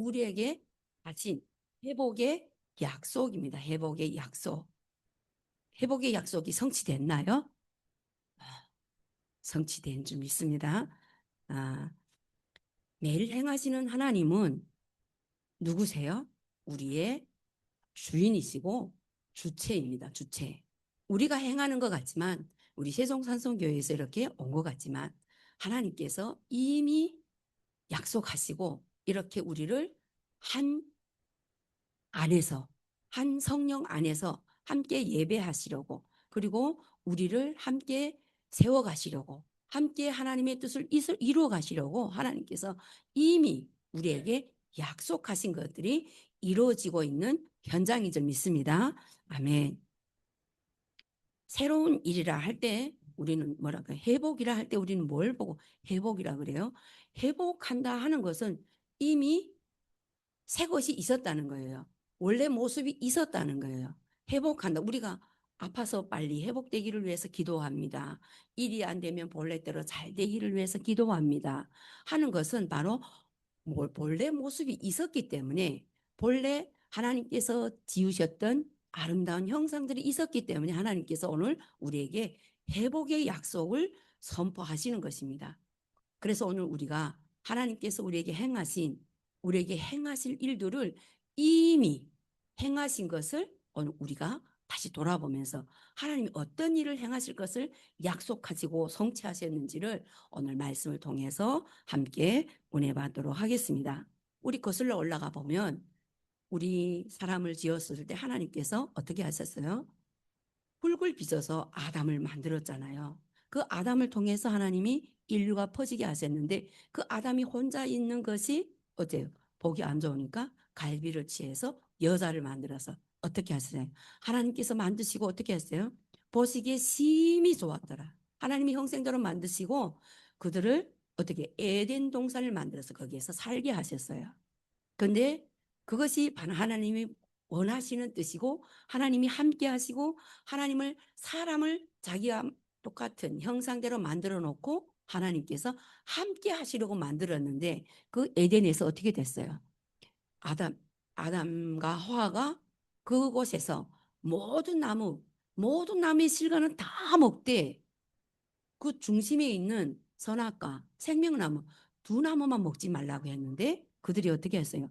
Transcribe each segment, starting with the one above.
우리에게 하신 회복의 약속입니다. 회복의 약속. 회복의 약속이 성취됐나요? 성취된 줄 믿습니다. 아, 매일 행하시는 하나님은 누구세요? 우리의 주인이시고 주체입니다. 주체. 우리가 행하는 것 같지만 우리 세종산성교회에서 이렇게 온 것 같지만 하나님께서 이미 약속하시고 이렇게 우리를 한 안에서 한 성령 안에서 함께 예배하시려고 그리고 우리를 함께 세워가시려고 함께 하나님의 뜻을 이루어 가시려고 하나님께서 이미 우리에게 약속하신 것들이 이루어지고 있는 현장인 줄 믿습니다. 아멘. 새로운 일이라 할 때 우리는 뭐랄까 회복이라 할 때 우리는 뭘 보고 회복이라 그래요? 회복한다 하는 것은 이미 새 것이 있었다는 거예요. 원래 모습이 있었다는 거예요. 회복한다. 우리가 아파서 빨리 회복되기를 위해서 기도합니다. 일이 안 되면 본래대로 잘 되기를 위해서 기도합니다. 하는 것은 바로 본래 모습이 있었기 때문에 본래 하나님께서 지으셨던 아름다운 형상들이 있었기 때문에 하나님께서 오늘 우리에게 회복의 약속을 선포하시는 것입니다. 그래서 오늘 우리가 하나님께서 우리에게 행하실 일들을 이미 행하신 것을 오늘 우리가 다시 돌아보면서 하나님이 어떤 일을 행하실 것을 약속하시고 성취하셨는지를 오늘 말씀을 통해서 함께 은혜 받도록 하겠습니다. 우리 거슬러 올라가 보면 우리 사람을 지었을 때 하나님께서 어떻게 하셨어요? 흙을 빚어서 아담을 만들었잖아요. 그 아담을 통해서 하나님이 인류가 퍼지게 하셨는데 그 아담이 혼자 있는 것이 어때요? 보기 안 좋으니까 갈비를 취해서 여자를 만들어서 어떻게 하세요? 하나님께서 만드시고 어떻게 했어요? 보시기에 심히 좋았더라. 하나님이 형생대로 만드시고 그들을 어떻게 에덴 동산을 만들어서 거기에서 살게 하셨어요. 근데 그것이 하나님이 원하시는 뜻이고 하나님이 함께 하시고 하나님을 사람을 자기와 똑같은 형상대로 만들어 놓고 하나님께서 함께 하시려고 만들었는데 그 에덴에서 어떻게 됐어요? 아담, 아담과 하와가 그곳에서 모든 나무의 실과는 다 먹되 그 중심에 있는 선악과 생명나무 두 나무만 먹지 말라고 했는데 그들이 어떻게 했어요?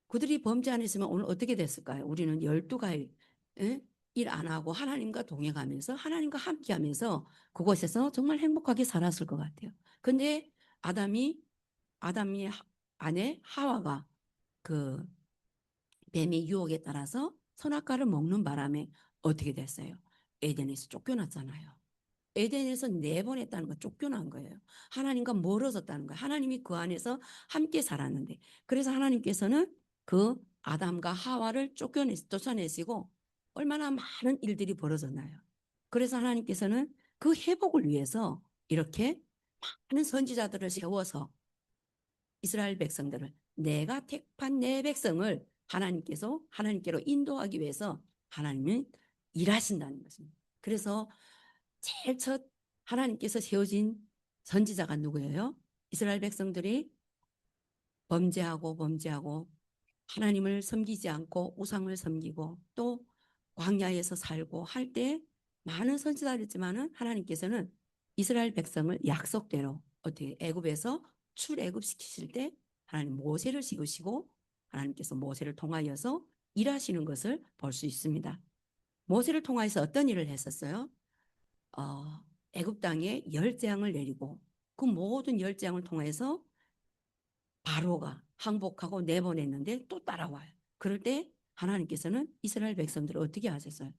그들이 범죄 안 했으면 오늘 어떻게 됐을까요? 우리는 12가일 일 안 하고 하나님과 동행하면서 하나님과 함께하면서 그곳에서 정말 행복하게 살았을 것 같아요. 근데 아담이 아내 하와가 그 뱀의 유혹에 따라서 선악과를 먹는 바람에 어떻게 됐어요? 에덴에서 쫓겨났잖아요. 에덴에서 내보냈다는 거 쫓겨난 거예요. 하나님과 멀어졌다는 거예요. 하나님이 그 안에서 함께 살았는데 그래서 하나님께서는 그 아담과 하와를 쫓아내시고 얼마나 많은 일들이 벌어졌나요? 그래서 하나님께서는 그 회복을 위해서 이렇게 많은 선지자들을 세워서 이스라엘 백성들을 내가 택한 내 백성을 하나님께로 인도하기 위해서 하나님은 일하신다는 것입니다. 그래서 제일 첫 하나님께서 세워진 선지자가 누구예요? 이스라엘 백성들이 범죄하고 하나님을 섬기지 않고 우상을 섬기고 또 광야에서 살고 할 때 많은 선지자를 했지만은 하나님께서는 이스라엘 백성을 약속대로 어떻게 애굽에서 출애굽시키실 때 하나님 모세를 지으시고 하나님께서 모세를 통하여서 일하시는 것을 볼 수 있습니다. 모세를 통하여서 어떤 일을 했었어요? 애굽 땅에 열재앙을 내리고 그 모든 열재앙을 통해서 바로가 항복하고 내보냈는데 또 따라와요. 그럴 때 하나님께서는 이스라엘 백성들을 어떻게 하셨어요?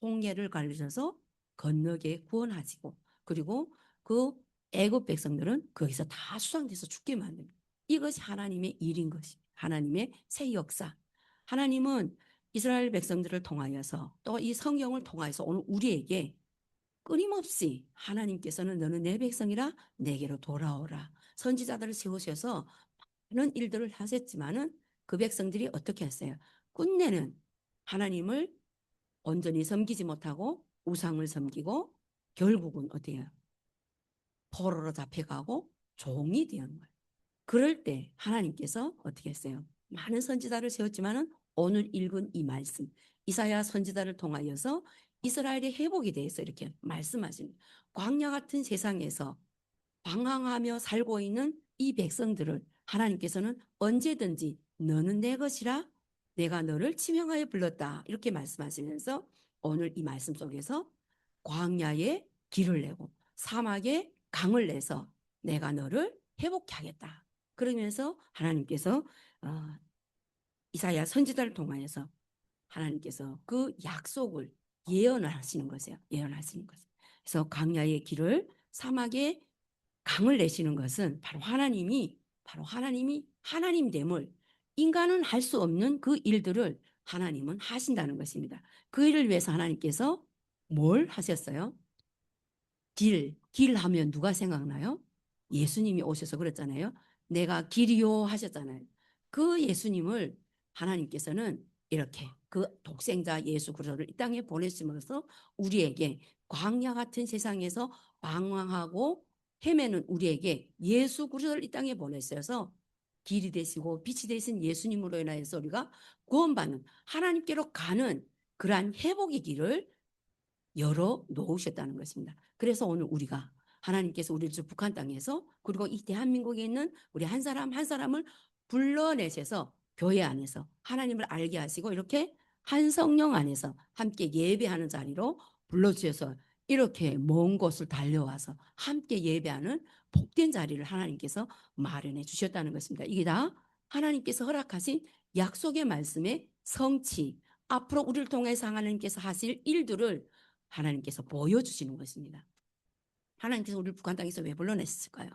홍해를 가르셔서 건너게 구원하시고 그리고 그 애굽 백성들은 거기서 다 수상돼서 죽게 만듭니다. 이것이 하나님의 일인 것이 하나님의 새 역사. 하나님은 이스라엘 백성들을 통하여서 또 이 성경을 통하여서 오늘 우리에게 끊임없이 하나님께서는 너는 내 백성이라 내게로 돌아오라. 선지자들을 세우셔서 많은 일들을 하셨지만은 그 백성들이 어떻게 했어요? 끝내는 하나님을 온전히 섬기지 못하고 우상을 섬기고 결국은 어때요? 포로로 잡혀가고 종이 되는 거예요. 그럴 때 하나님께서 어떻게 했어요? 많은 선지자를 세웠지만은 오늘 읽은 이 말씀 이사야 선지자를 통하여서 이스라엘의 회복에 대해서 이렇게 말씀하십니다. 광야 같은 세상에서 방황하며 살고 있는 이 백성들을 하나님께서는 언제든지 너는 내 것이라 내가 너를 지명하여 불렀다 이렇게 말씀하시면서 오늘 이 말씀 속에서 광야에 길을 내고 사막에 강을 내서 내가 너를 회복케 하겠다. 그러면서 하나님께서 이사야 선지자를 통하여서 하나님께서 그 약속을 예언을 하시는 거세요. 예언하시는 거죠. 그래서 광야의 길을 사막에 강을 내시는 것은 바로 하나님이 하나님됨을 인간은 할 수 없는 그 일들을 하나님은 하신다는 것입니다. 그 일을 위해서 하나님께서 뭘 하셨어요? 길 하면 누가 생각나요? 예수님이 오셔서 그랬잖아요. 내가 길이요 하셨잖아요. 그 예수님을 하나님께서는 이렇게 그 독생자 예수 그리스도를 이 땅에 보내심으로써 우리에게 광야 같은 세상에서 방황하고 헤매는 우리에게 예수 그리스도를 이 땅에 보내셔서 길이 되시고 빛이 되신 예수님으로 인하여서 우리가 구원받는 하나님께로 가는 그러한 회복의 길을 열어 놓으셨다는 것입니다. 그래서 오늘 우리가 하나님께서 우리를 북한 땅에서 그리고 이 대한민국에 있는 우리 한 사람 한 사람을 불러내셔서 교회 안에서 하나님을 알게 하시고 이렇게 한 성령 안에서 함께 예배하는 자리로 불러주셔서 이렇게 먼 곳을 달려와서 함께 예배하는 복된 자리를 하나님께서 마련해 주셨다는 것입니다. 이게 다 하나님께서 허락하신 약속의 말씀의 성취, 앞으로 우리를 통해서 하나님께서 하실 일들을 하나님께서 보여주시는 것입니다. 하나님께서 우리를 북한 땅에서 왜 불러냈을까요?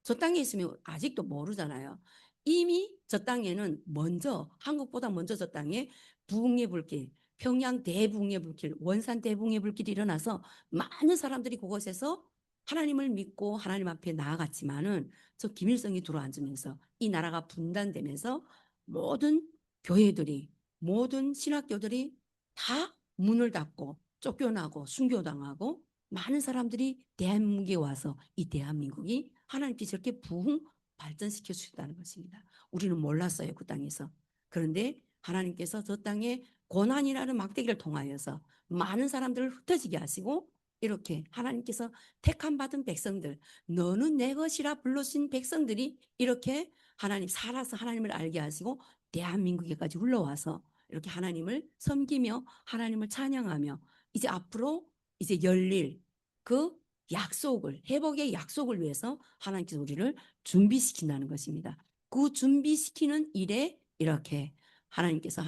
저 땅에 있으면 아직도 모르잖아요. 이미 저 땅에는 먼저 한국보다 먼저 저 땅에 부흥의 불길, 평양 대부흥의 불길, 원산 대부흥의 불길이 일어나서 많은 사람들이 그곳에서 하나님을 믿고 하나님 앞에 나아갔지만은 저 김일성이 들어앉으면서 이 나라가 분단되면서 모든 교회들이 모든 신학교들이 다 문을 닫고 쫓겨나고 순교당하고 많은 사람들이 대한민국에 와서 이 대한민국이 하나님께서 저렇게 부흥 발전시켜 주셨다는 것입니다. 우리는 몰랐어요. 그 땅에서. 그런데 하나님께서 저 땅에 고난이라는 막대기를 통하여서 많은 사람들을 흩어지게 하시고 이렇게 하나님께서 택함 받은 백성들 너는 내 것이라 불러신 백성들이 이렇게 하나님 살아서 하나님을 알게 하시고 대한민국에까지 흘러와서 이렇게 하나님을 섬기며 하나님을 찬양하며 이제 앞으로 이제 열릴 그 약속을 회복의 약속을 위해서 하나님께서 우리를 준비시킨다는 것입니다. 그 준비시키는 일에 이렇게 하나님께서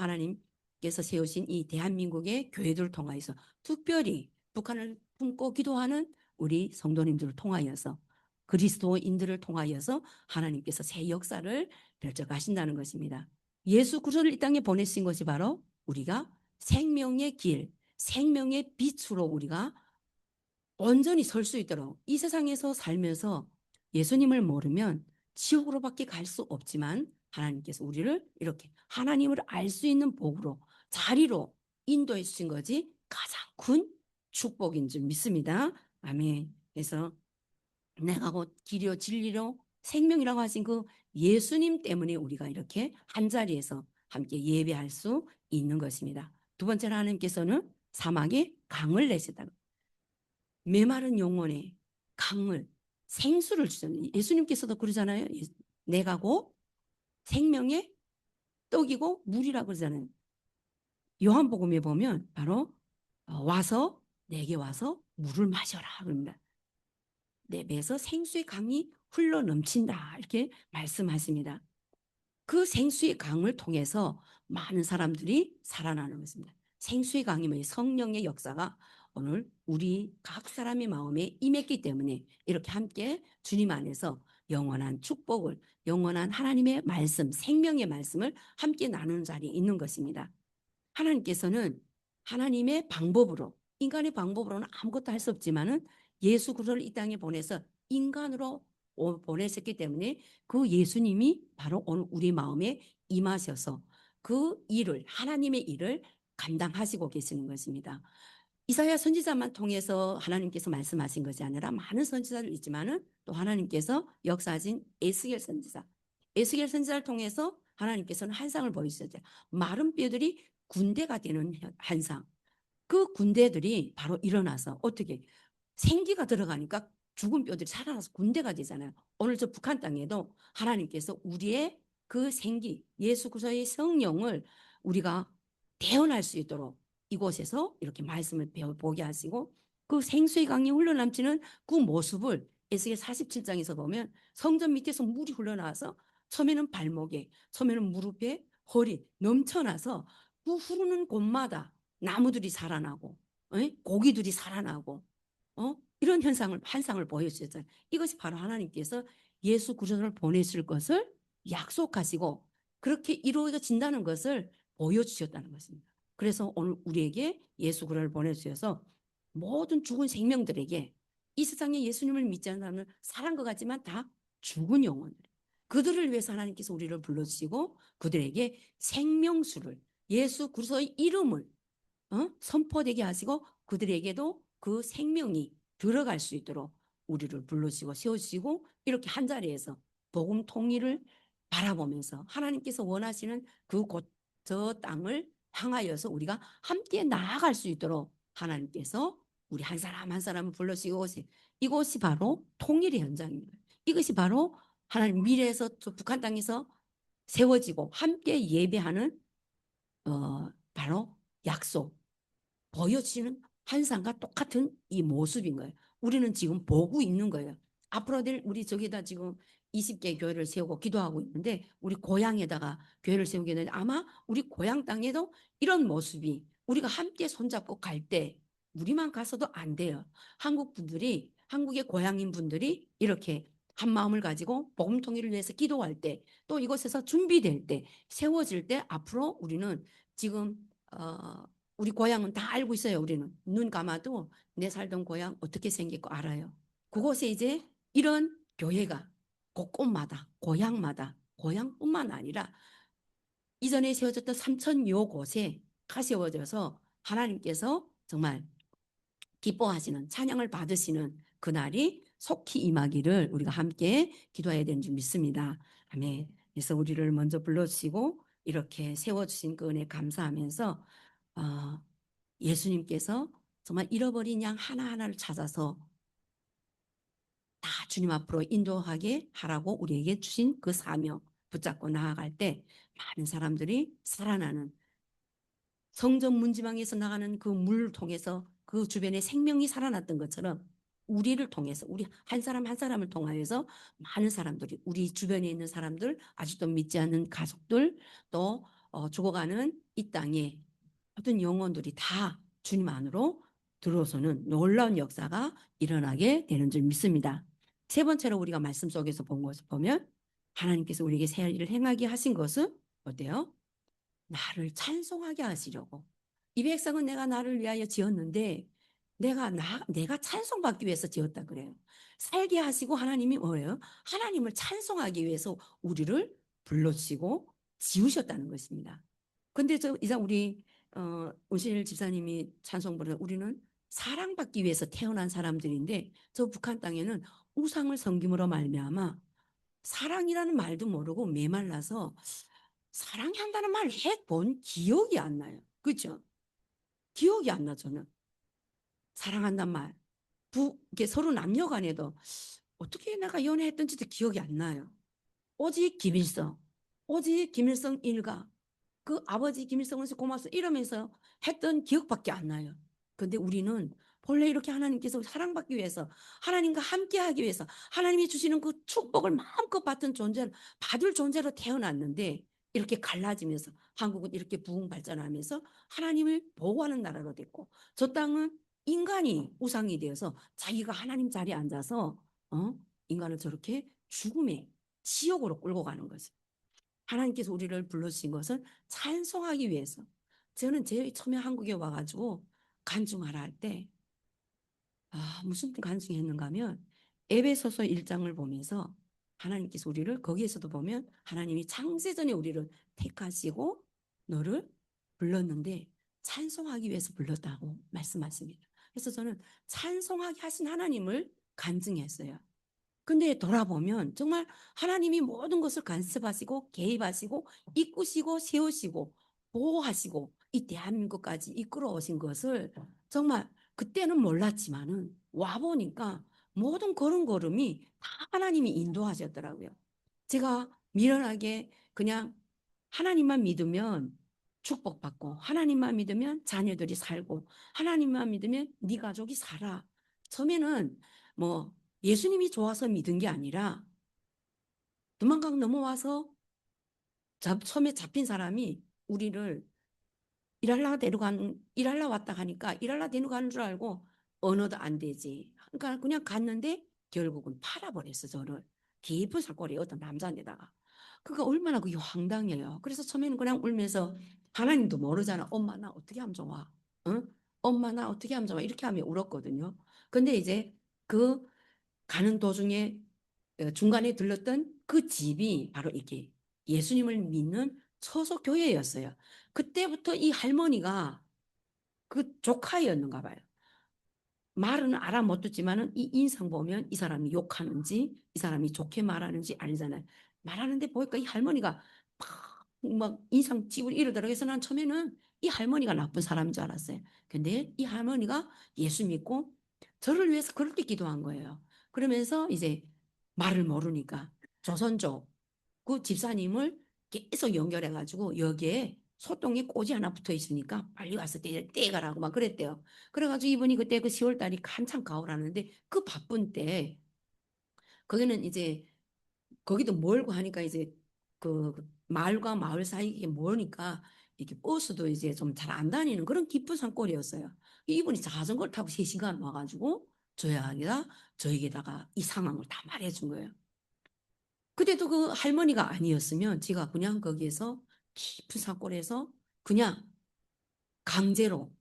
세우신 이 대한민국의 교회들을 통하여서 특별히 북한을 품고 기도하는 우리 성도님들을 통하여서 그리스도인들을 통하여서 하나님께서 새 역사를 펼쳐가신다는 것입니다. 예수 그리스도를 이 땅에 보내신 것이 바로 우리가 생명의 길, 생명의 빛으로 우리가 온전히 설 수 있도록 이 세상에서 살면서 예수님을 모르면 지옥으로밖에 갈 수 없지만 하나님께서 우리를 이렇게 하나님을 알 수 있는 복으로 자리로 인도해 주신 것이 가장 큰 축복인 줄 믿습니다. 아멘. 그래서 내가 곧 길이요 진리로 생명이라고 하신 그 예수님 때문에 우리가 이렇게 한 자리에서 함께 예배할 수 있는 것입니다. 두 번째로 하나님께서는 사막에 강을 내셨다. 메마른 영혼에 강을 생수를 주잖아요. 예수님께서도 그러잖아요. 내가 곧 생명의 떡이고 물이라고 그러잖아요. 요한복음에 보면 바로 와서 내게 와서 물을 마셔라 그럽니다. 내 배에서 생수의 강이 흘러 넘친다 이렇게 말씀하십니다. 그 생수의 강을 통해서 많은 사람들이 살아나는 것입니다. 생수의 강이 뭐예요? 성령의 역사가 오늘 우리 각 사람의 마음에 임했기 때문에 이렇게 함께 주님 안에서 영원한 축복을 영원한 하나님의 말씀 생명의 말씀을 함께 나누는 자리에 있는 것입니다. 하나님께서는 하나님의 방법으로 인간의 방법으로는 아무것도 할 수 없지만은 예수 그리스도를 이 땅에 보내서 인간으로 보내셨기 때문에 그 예수님이 바로 오늘 우리 마음에 임하셔서 그 일을 하나님의 일을 감당하시고 계시는 것입니다. 이사야 선지자만 통해서 하나님께서 말씀하신 것이 아니라 많은 선지자들 있지만은 또 하나님께서 역사하신 에스겔 선지자를 통해서 하나님께서는 환상을 보여주셨죠. 마른 뼈들이 군대가 되는 환상. 그 군대들이 바로 일어나서 어떻게 생기가 들어가니까 죽은 뼈들이 살아나서 군대가 되잖아요. 오늘 저 북한 땅에도 하나님께서 우리의 그 생기, 예수 그리스도의 성령을 우리가 대언할 수 있도록 이곳에서 이렇게 말씀을 보게 하시고 그 생수의 강이 흘러넘치는 그 모습을 에스겔 47장에서 보면 성전 밑에서 물이 흘러나와서 처음에는 발목에, 처음에는 무릎에, 허리 넘쳐나서 그 흐르는 곳마다 나무들이 살아나고 고기들이 살아나고 이런 환상을 보여주셨잖아요. 이것이 바로 하나님께서 예수 그리스도를 보내실 것을 약속하시고 그렇게 이루어진다는 것을 보여주셨다는 것입니다. 그래서 오늘 우리에게 예수 그리스도를 보내주셔서 모든 죽은 생명들에게 이 세상에 예수님을 믿지 않는 사람은 살한 것 같지만 다 죽은 영혼들 그들을 위해서 하나님께서 우리를 불러주시고 그들에게 생명수를 예수 그리스도의 이름을 선포되게 하시고 그들에게도 그 생명이 들어갈 수 있도록 우리를 불러주시고 세워주시고 이렇게 한 자리에서 복음 통일을 바라보면서 하나님께서 원하시는 그곳 저 땅을 향하여서 우리가 함께 나아갈 수 있도록 하나님께서 우리 한 사람 한 사람을 불러주시고 이곳이 바로 통일의 현장입니다. 이것이 바로 하나님 미래에서 북한 땅에서 세워지고 함께 예배하는 바로 약속 보여지는 환상과 똑같은 이 모습인 거예요. 우리는 지금 보고 있는 거예요. 앞으로 될 우리 저기다 지금 20개 교회를 세우고 기도하고 있는데 우리 고향에다가 교회를 세우게 되는데 아마 우리 고향 땅에도 이런 모습이 우리가 함께 손잡고 갈 때 우리만 가서도 안 돼요. 한국 분들이 한국의 고향인 분들이 이렇게 한 마음을 가지고 복음 통일을 위해서 기도할 때 또 이곳에서 준비될 때 세워질 때 앞으로 우리는 지금 우리 고향은 다 알고 있어요. 우리는 눈 감아도 내 살던 고향 어떻게 생겼고 알아요. 그곳에 이제 이런 교회가 곳곳마다 고향마다 고향뿐만 아니라 이전에 세워졌던 3천여 곳에 가세워져서 하나님께서 정말 기뻐하시는 찬양을 받으시는 그날이 속히 임하기를 우리가 함께 기도해야 되는 줄 믿습니다. 아멘. 그래서 우리를 먼저 불러주시고 이렇게 세워주신 그 은혜 감사하면서 예수님께서 정말 잃어버린 양 하나하나를 찾아서 다 주님 앞으로 인도하게 하라고 우리에게 주신 그 사명 붙잡고 나아갈 때 많은 사람들이 살아나는 성전 문지방에서 나가는 그 물을 통해서 그 주변에 생명이 살아났던 것처럼 우리를 통해서 우리 한 사람 한 사람을 통하여서 많은 사람들이 우리 주변에 있는 사람들 아직도 믿지 않는 가족들 또 죽어가는 이 땅에 모든 영혼들이 다 주님 안으로 들어서는 놀라운 역사가 일어나게 되는 줄 믿습니다. 세 번째로 우리가 말씀 속에서 본 것을 보면 하나님께서 우리에게 새 일을 행하게 하신 것은 어때요? 나를 찬송하게 하시려고. 이 백성은 내가 나를 위하여 지었는데 내가 찬송받기 위해서 지었다 그래요. 살게 하시고 하나님이 뭐예요? 하나님을 찬송하기 위해서 우리를 불러주시고 지으셨다는 것입니다. 근데 이상 우리 오실 집사님이 찬송 부르는 우리는 사랑받기 위해서 태어난 사람들인데 저 북한 땅에는 우상을 섬김으로 말미암아 사랑이라는 말도 모르고 메말라서 사랑한다는 말 해본 기억이 안 나요. 그렇죠? 기억이 안 나, 저는. 사랑한다는 말. 이게 서로 남녀 간에도 어떻게 내가 연애했던지도 기억이 안 나요. 오직 김일성, 오직 김일성 일가, 그 아버지 김일성은 고맙소 이러면서 했던 기억밖에 안 나요. 근데 우리는 본래 이렇게 하나님께서 사랑받기 위해서 하나님과 함께하기 위해서 하나님이 주시는 그 축복을 마음껏 받을 존재로 태어났는데 이렇게 갈라지면서 한국은 이렇게 부흥 발전하면서 하나님을 보호하는 나라로 됐고 저 땅은 인간이 우상이 되어서 자기가 하나님 자리에 앉아서 인간을 저렇게 죽음의 지옥으로 끌고 가는 거죠. 하나님께서 우리를 불러주신 것은 찬송하기 위해서. 저는 제일 처음에 한국에 와가지고 간증하라 할 때, 무슨 간증했는가 하면 에베소서 1장을 보면서 하나님께서 우리를 거기에서도 보면 하나님이 창세전에 우리를 택하시고 너를 불렀는데 찬송하기 위해서 불렀다고 말씀하십니다. 그래서 저는 찬송하게 하신 하나님을 간증했어요. 근데 돌아보면 정말 하나님이 모든 것을 간섭하시고 개입하시고 이끄시고 세우시고 보호하시고 이 대한민국까지 이끌어 오신 것을 정말 그때는 몰랐지만은 와보니까 모든 걸음걸음이 다 하나님이 인도하셨더라고요. 제가 미련하게 그냥 하나님만 믿으면 축복받고 하나님만 믿으면 자녀들이 살고 하나님만 믿으면 네 가족이 살아. 처음에는 뭐 예수님이 좋아서 믿은 게 아니라 두만강 넘어와서 처음에 잡힌 사람이 우리를 일할라 왔다 가니까 일할라 데려가는 줄 알고 언어도 안 되지. 그러니까 그냥 갔는데 결국은 팔아버렸어, 저를. 깊은 살골에 어떤 남자인데다가. 그거 얼마나 그게 황당해요. 그래서 처음에는 그냥 울면서 하나님도 모르잖아. 엄마 나 어떻게 하면 좋아? 응? 엄마 나 어떻게 하면 좋아? 이렇게 하면 울었거든요. 근데 이제 그 가는 도중에 중간에 들렀던 그 집이 바로 이게 예수님을 믿는 처소 교회였어요. 그때부터 이 할머니가 그 조카였는가 봐요. 말은 알아 못 듣지만은 이 인상 보면 이 사람이 욕하는지 이 사람이 좋게 말하는지 알잖아요. 말하는데 보니까 이 할머니가 막 인상 찌푸리 이러더라고요. 그래서 난 처음에는 이 할머니가 나쁜 사람인 줄 알았어요. 근데 이 할머니가 예수 믿고 저를 위해서 그렇게 기도한 거예요. 그러면서 이제 말을 모르니까 조선족 그 집사님을 계속 연결해가지고 여기에 소똥이 꼬지 하나 붙어 있으니까 빨리 와서 떼가라고 막 그랬대요. 그래가지고 이분이 그때 그 10월 달이 한창 가을하는데 그 바쁜 때 거기는 이제 거기도 멀고 하니까 이제 그 마을과 마을 사이에 멀으니까 이렇게 버스도 이제 좀 잘 안 다니는 그런 깊은 산골이었어요. 이분이 자전거를 타고 3시간 와가지고 저에게다가 이 상황을 다 말해준 거예요. 그때도 그 할머니가 아니었으면 제가 그냥 거기에서 깊은 산골에서 그냥 강제로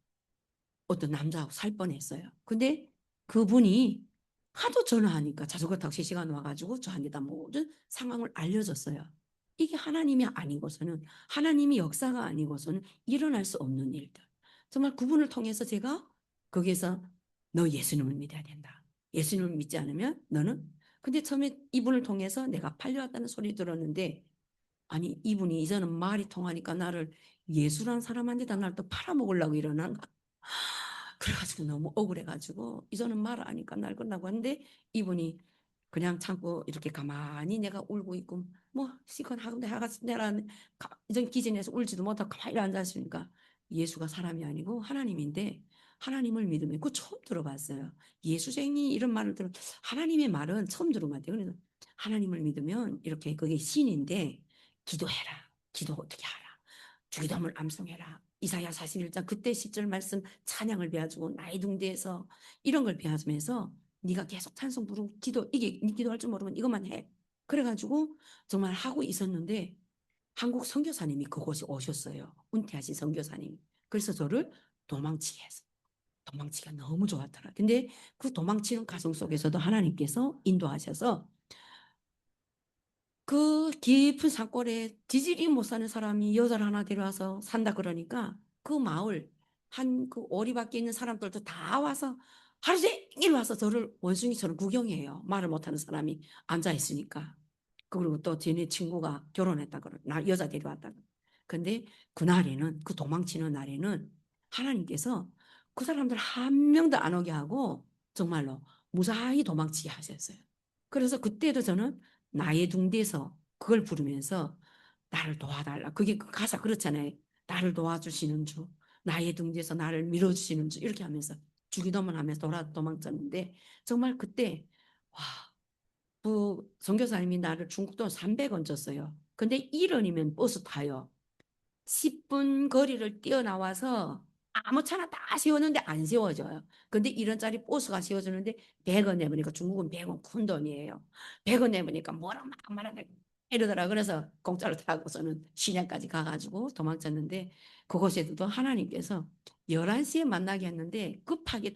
어떤 남자하고 살 뻔했어요. 근데 그분이 하도 전화하니까 자전거 타고 3시간 와가지고 저한테 모든 상황을 알려줬어요. 이게 하나님이 아니고서는 하나님이 역사가 아니고서는 일어날 수 없는 일들. 정말 그분을 통해서 제가 거기에서 너 예수님을 믿어야 된다. 예수님을 믿지 않으면 너는 근데 처음에 이분을 통해서 내가 팔려왔다는 소리 들었는데 아니 이분이 이제는 말이 통하니까 나를 예수란 사람한테다 나를 또 팔아먹으려고 이러는가 그래가지고 너무 억울해가지고 이제는 말 안 하니까 날 끝나고 하는데 이분이 그냥 참고 이렇게 가만히 내가 울고 있고 뭐 시건 하건대 하겠내라 이전 기진에서 울지도 못하고 가만히 앉아있으니까 예수가 사람이 아니고 하나님인데 하나님을 믿으면 그거 처음 들어봤어요. 예수쟁이 이런 말을 들어 하나님의 말은 처음 들은 것 같아요. 그래서 하나님을 믿으면 이렇게 그게 신인데 기도해라. 기도 어떻게 하라. 주기도문을 암송해라. 이사야 41장 그때 시절 말씀 찬양을 배워주고 나의 둥대에서 이런 걸 배워주면서 네가 계속 찬송 부르고 기도 이게 네 기도할 줄 모르면 이것만 해. 그래가지고 정말 하고 있었는데 한국 선교사님이 그곳에 오셨어요. 은퇴하신 선교사님. 그래서 저를 도망치게 했어. 도망치기가 너무 좋았더라. 근데 그 도망치는 과정 속에서도 하나님께서 인도하셔서 그 깊은 산골에 지질이 못 사는 사람이 여자를 하나 데려와서 산다 그러니까 그 마을 한 그 오리밖에 있는 사람들도 다 와서 하루 종일 와서 저를 원숭이처럼 구경해요. 말을 못하는 사람이 앉아 있으니까. 그리고 또 쟤네 친구가 결혼했다 그러 나 여자 데려왔다. 근데 그날에는 그 도망치는 날에는 하나님께서 그 사람들 한 명도 안 오게 하고 정말로 무사히 도망치게 하셨어요. 그래서 그때도 저는 나의 둥대에서 그걸 부르면서 나를 도와달라. 그게 그 가사 그렇잖아요. 나를 도와주시는 주, 나의 둥대에서 나를 밀어주시는 주 이렇게 하면서 주기도문 하면서 도망쳤는데 정말 그때 와, 그 선교사님이 나를 중국돈 300원 줬어요. 근데 1원이면 버스 타요. 10분 거리를 뛰어나와서 아무 차나 다 세웠는데 안 세워져요. 근데 1원짜리 버스가 세워주는데 100원 내보니까 중국은 100원 큰 돈이에요. 100원 내보니까 뭐라 막 말하는 이러더라. 그래서 공짜로 타고서는 시내까지 가가지고 도망쳤는데 그곳에도 하나님께서 11시에 만나게 했는데 급하게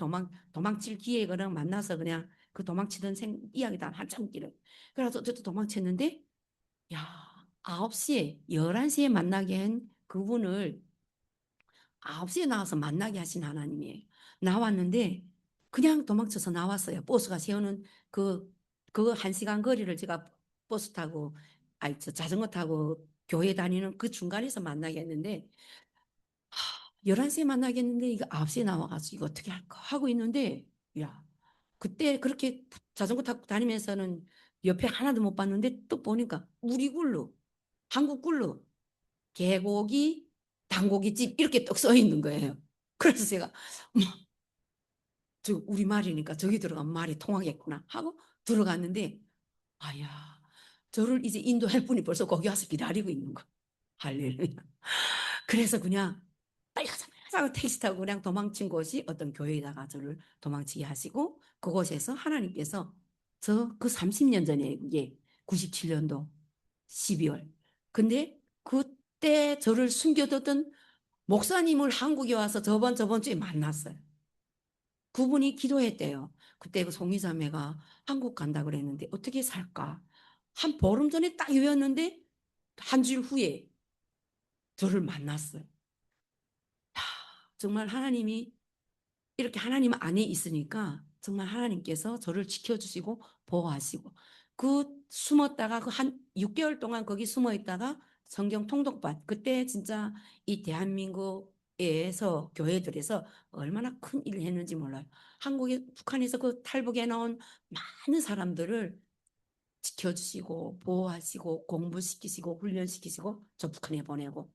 도망칠 기회에 그냥 만나서 그냥 그 도망치던 이야기다 한참 길을. 그래서 어쨌든 도망쳤는데 야 9시에 11시에 만나게 한 그분을 9시에 나와서 만나게 하신 하나님이에요. 나왔는데 그냥 도망쳐서 나왔어요. 버스가 세우는 그 그 1시간 거리를 제가 버스 타고, 자전거 타고 교회 다니는 그 중간에서 만나겠는데, 11시에 만나겠는데, 이거 9시에 나와가지고 이거 어떻게 할까 하고 있는데, 야, 그때 그렇게 자전거 타고 다니면서는 옆에 하나도 못 봤는데, 또 보니까 우리 굴로, 한국 굴로, 개고기, 당고기집 이렇게 떡 써 있는 거예요. 그래서 제가, 뭐, 저 우리 말이니까 저기 들어가면 말이 통하겠구나 하고 들어갔는데, 아야, 저를 이제 인도할 분이 벌써 거기 와서 기다리고 있는 거. 할렐루야. 그래서 그냥 빨리 가자, 빨리 가자 하고 택시 타고 그냥 도망친 곳이 어떤 교회에다가 저를 도망치게 하시고, 그곳에서 하나님께서 저 그 30년 전에, 이게 97년도 12월. 근데 그때 저를 숨겨뒀던 목사님을 한국에 와서 저번 주에 만났어요. 그분이 기도했대요. 그때 그 송이자매가 한국 간다 그랬는데 어떻게 살까? 한 보름 전에 딱 이었는데 한 주일 후에 저를 만났어요. 야, 정말 하나님이 이렇게 하나님 안에 있으니까 정말 하나님께서 저를 지켜주시고 보호하시고, 그 숨었다가 그 한 6개월 동안 거기 숨어 있다가 성경 통독반, 그때 진짜 이 대한민국에서 교회들에서 얼마나 큰 일을 했는지 몰라요. 한국에, 북한에서 그 탈북해 나온 많은 사람들을 지켜주시고 보호하시고 공부시키시고 훈련시키시고 저 북한에 보내고,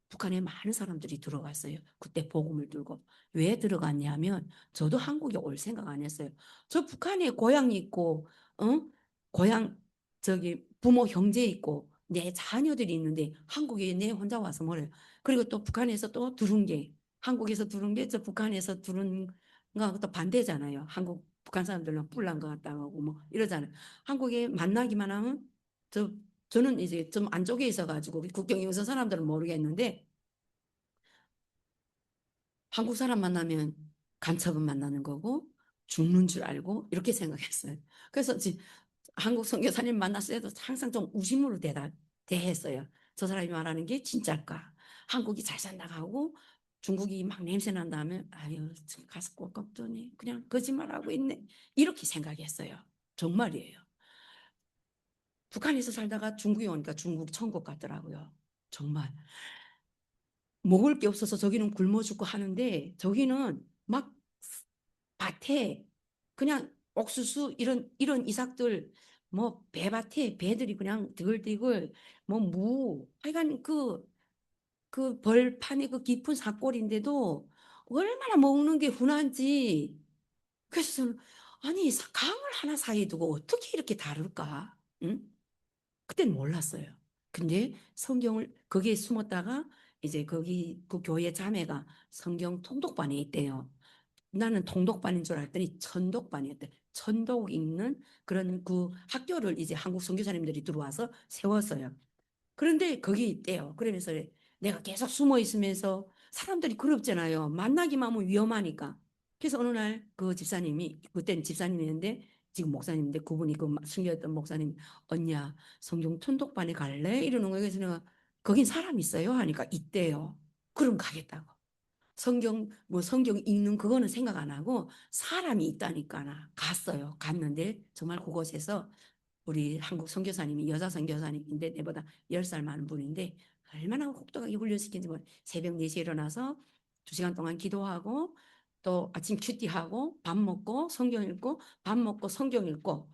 북한에 많은 사람들이 들어갔어요. 그때 복음을 들고. 왜 들어갔냐면 저도 한국에 올 생각 안 했어요. 저 북한에 고향이 있고, 어? 고향, 저기 부모 형제 있고 내 자녀들이 있는데 한국에 내 혼자 와서 뭐래요. 그리고 또 북한에서 또 들은 게, 한국에서 들은 게 저 북한에서 들은 거또 반대잖아요. 한국 북한 사람들은 뿔난 것 같다고 하고 뭐 이러잖아요. 한국에 만나기만 하면 저 저는 이제 좀 안쪽에 있어가지고 국경 용서 사람들은 모르겠는데, 한국 사람 만나면 간첩은 만나는 거고 죽는 줄 알고 이렇게 생각했어요. 그래서 한국 선교사님 만났을 때도 항상 좀 우심으로 대했어요. 저 사람이 말하는 게 진짜일까? 한국이 잘 산다고 하고 중국이 막 냄새 난다 하면, 아유, 가서 꼭 걱더니 그냥 거짓말하고 있네. 이렇게 생각했어요. 정말이에요. 북한에서 살다가 중국에 오니까 중국 천국 같더라고요. 정말. 먹을 게 없어서 저기는 굶어 죽고 하는데 저기는 막 밭에 그냥 옥수수 이런 이삭들, 뭐 배밭에 배들이 그냥 드글드글, 뭐 무, 하여간 그 벌판이 그 깊은 산골인데도 얼마나 먹는 게 흔한지. 그래서 저는, 아니 강을 하나 사이에 두고 어떻게 이렇게 다를까? 응? 그때는 몰랐어요. 근데 성경을 거기에 숨었다가 이제 거기 그 교회 자매가 성경 통독반에 있대요. 나는 통독반인 줄 알았더니 천독반이었대. 천독 읽는 그런 그 학교를 이제 한국 선교사님들이 들어와서 세웠어요. 그런데 거기 있대요. 그러면서 내가 계속 숨어 있으면서 사람들이 그럽잖아요. 만나기만 하면 위험하니까. 그래서 어느 날 그 집사님이, 그때는 집사님이었는데 지금 목사님인데, 그분이 그 숨겼던 목사님, 언니야 성경 통독반에 갈래? 이러는 거예요. 그래서 내가 거긴 사람 있어요? 하니까 있대요. 그럼 가겠다고. 성경 읽는 그거는 생각 안 하고 사람이 있다니까 나 갔어요. 갔는데 정말 그곳에서 우리 한국 선교사님이, 여자 선교사님인데 내보다 10살 많은 분인데 얼마나 혹독하게 훈련시킨지 뭐, 새벽 4시에 일어나서 2시간 동안 기도하고 또 아침 큐티하고 밥 먹고 성경 읽고 밥 먹고 성경 읽고,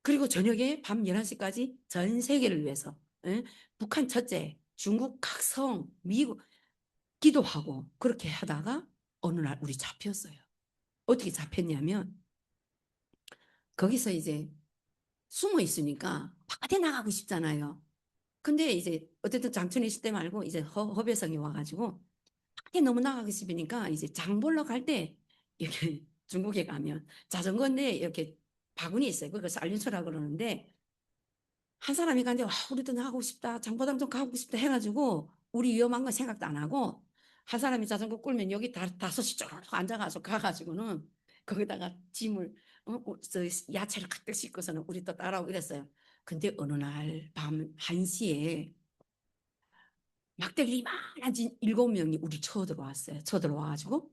그리고 저녁에 밤 11시까지 전 세계를 위해서, 예? 북한 첫째, 중국 각성, 미국 기도하고 그렇게 하다가 어느 날 우리 잡혔어요. 어떻게 잡혔냐면 거기서 이제 숨어 있으니까 바깥에 나가고 싶잖아요. 근데 이제 어쨌든 장천에 있을 때 말고 이제 허배성에 와가지고 밖에 너무 나가고 싶으니까 이제 장 보러 갈 때 이렇게 중국에 가면 자전거인데 이렇게 바구니 있어요. 그걸 쌀륜초라 그러는데, 한 사람이 가는데 와, 우리도 나가고 싶다, 장보당 좀 가고 싶다 해가지고 우리 위험한 건 생각도 안 하고 한 사람이 자전거 끌면 여기 다섯이 쭉 앉아가서 가가지고는 거기다가 짐을, 저 야채를 가득 싣고서는 우리 또 따라오고 이랬어요. 근데 어느 날 밤 1시에 막대기 이만한 7명이 우리 쳐들어왔어요. 쳐들어와가지고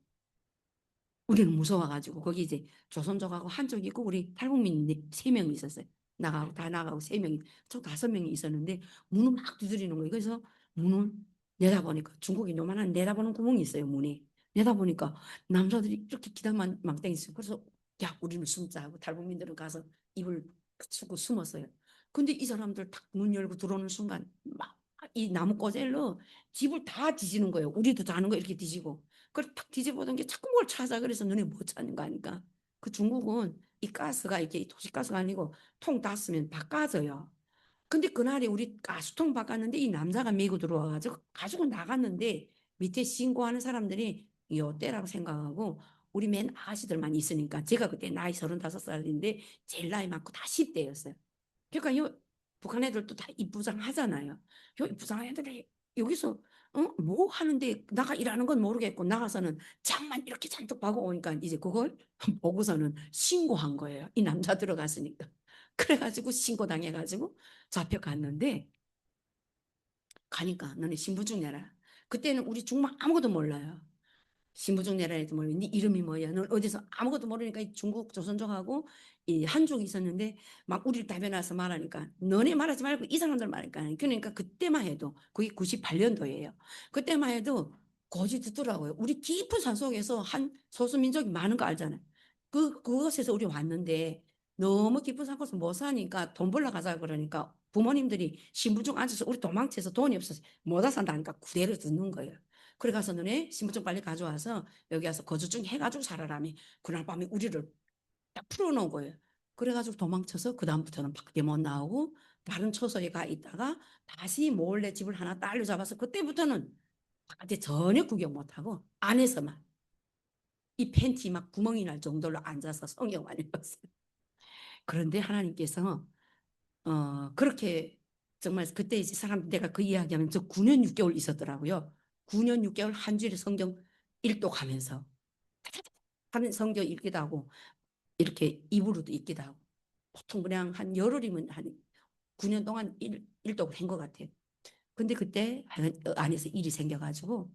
우리는 무서워가지고 거기 이제 조선족하고 한족이 있고 우리 탈북민 세 명이 있었어요. 나가고 다 나가고 세 명이 총 다섯 명이 있었는데 문을 막 두드리는 거예요. 그래서 문을 내다보니까 중국이 요만한 내다보는 구멍이 있어요. 문에 내다보니까 남자들이 이렇게 기다만 망땡이 있어요. 그래서 야 우리는 숨자 하고 탈북민들은 가서 입을 추고 숨었어요. 근데 이 사람들 탁 문 열고 들어오는 순간 막 이 나무 꼬젤로 집을 다 뒤지는 거예요. 우리도 다 하는 거 이렇게 뒤지고. 그걸 탁 뒤집어본 게 자꾸 뭘 찾아. 그래서 너네 못 찾는 거 아니까. 그 중국은 이 가스가 이게 도시가스가 아니고 통 닫으면 다 까져요. 근데 그날에 우리 가스통 바꿨는데 이 남자가 메고 들어와가지고 가지고 나갔는데 밑에 신고하는 사람들이 요때라고 생각하고 우리 맨 아가씨들만 있으니까 제가 그때 나이 35살인데 제일 나이 많고 다 10대였어요. 그러니까 요 북한 애들도 다 입부장 하잖아요. 요 입부장 애들이 여기서 뭐 하는데 나가 일하는 건 모르겠고 나가서는 장만 이렇게 잔뜩 박고 오니까 이제 그걸 보고서는 신고한 거예요. 이 남자 들어갔으니까. 그래가지고 신고당해가지고 잡혀갔는데 가니까 너네 신분증 내라. 그때는 우리 중국 아무것도 몰라요. 신분증 내라 해도 모르 네 이름이 뭐야? 넌 어디서 아무것도 모르니까 중국 조선족하고 이 한족이 있었는데 막 우리를 다변해서 말하니까 너네 말하지 말고 이 사람들 말하니까 그러니까 그때만 해도 그게 98년도예요. 그때만 해도 거지 듣더라고요. 우리 깊은 산속에서 한 소수민족이 많은 거 알잖아요. 그곳에서 우리 왔는데 너무 깊은 산속에서 못 사니까 돈 벌러 가자 그러니까 부모님들이 신분증 앉아서 우리 도망쳐서 돈이 없어서 못 산다니까 그대로 듣는 거예요. 그래 가서 너네 신분증 빨리 가져와서 여기 와서 거주증 해가지고 살아라며 그날 밤에 우리를 딱 풀어놓은 거예요. 그래가지고 도망쳐서 그 다음부터는 밖에 못 나오고 다른 초소에 가 있다가 다시 몰래 집을 하나 딸려 잡아서 그때부터는 바깥에 전혀 구경 못하고 안에서만 이 팬티 막 구멍이 날 정도로 앉아서 성경만 읽었어요. 그런데 하나님께서 그렇게 정말 그때 이제 사람 내가 그 이야기하면 저 9년 6개월 있었더라고요. 9년 6개월 한 주일에 성경 일독하면서 하는 성경 읽기도 하고 이렇게 입으로도 읽기도 하고 보통 그냥 한 열흘이면 한 9년 동안 일독을 한 것 같아요. 근데 그때 안에서 일이 생겨가지고